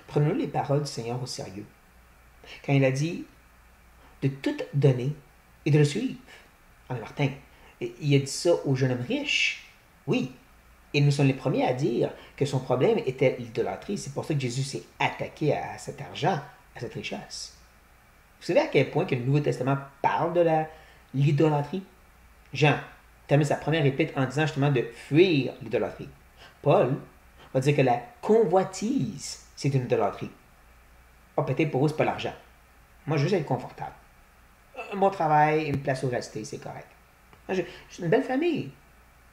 Prenons les paroles du Seigneur au sérieux. Quand il a dit de tout donner et de le suivre. Ah, mais Martin, il a dit ça au jeune homme riche. Oui. Et nous sommes les premiers à dire que son problème était l'idolâtrie. C'est pour ça que Jésus s'est attaqué à cet argent, à cette richesse. Vous savez à quel point que le Nouveau Testament parle de l'idolâtrie? Jean termine sa première épître en disant justement de fuir l'idolâtrie. Paul va dire que la convoitise, c'est une idolâtrie. Ah, peut-être pour eux, c'est pas l'argent. Moi, je veux juste être confortable. Un bon travail, une place où rester, c'est correct. J'ai une belle famille.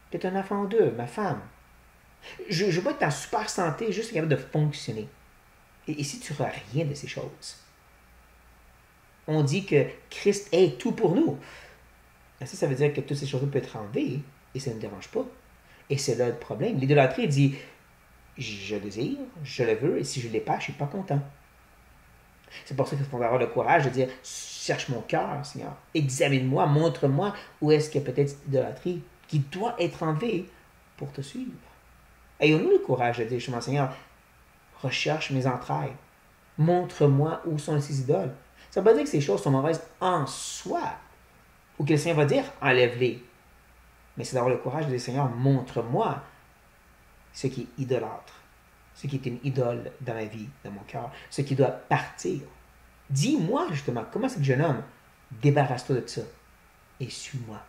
Peut-être un enfant ou deux, ma femme. Je veux pas être en super santé, juste capable de fonctionner. Et si tu n'as rien de ces choses, on dit que Christ est tout pour nous. Et ça veut dire que toutes ces choses peuvent être enlevées et ça ne me dérange pas. Et c'est là le problème. L'idolâtrie dit je désire, je le veux, et si je ne l'ai pas, je ne suis pas content. C'est pour ça qu'il faut avoir le courage de dire cherche mon cœur, Seigneur. Examine-moi, montre-moi où est-ce qu'il y a peut-être cette idolâtrie qui doit être enlevée pour te suivre. Ayons-nous le courage de dire justement, Seigneur, recherche mes entrailles. Montre-moi où sont ces idoles. Ça ne veut pas dire que ces choses sont mauvaises en soi, ou que le Seigneur va dire enlève-les. Mais c'est d'avoir le courage de dire Seigneur, montre-moi ce qui est idolâtre, ce qui est une idole dans ma vie, dans mon cœur, ce qui doit partir. Dis-moi justement, comment c'est que jeune homme, débarrasse-toi de ça et suis-moi.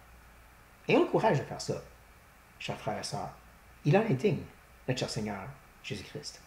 Ayons le courage de faire ça, chers frères et sœurs. Il en est digne, notre cher Seigneur Jésus-Christ.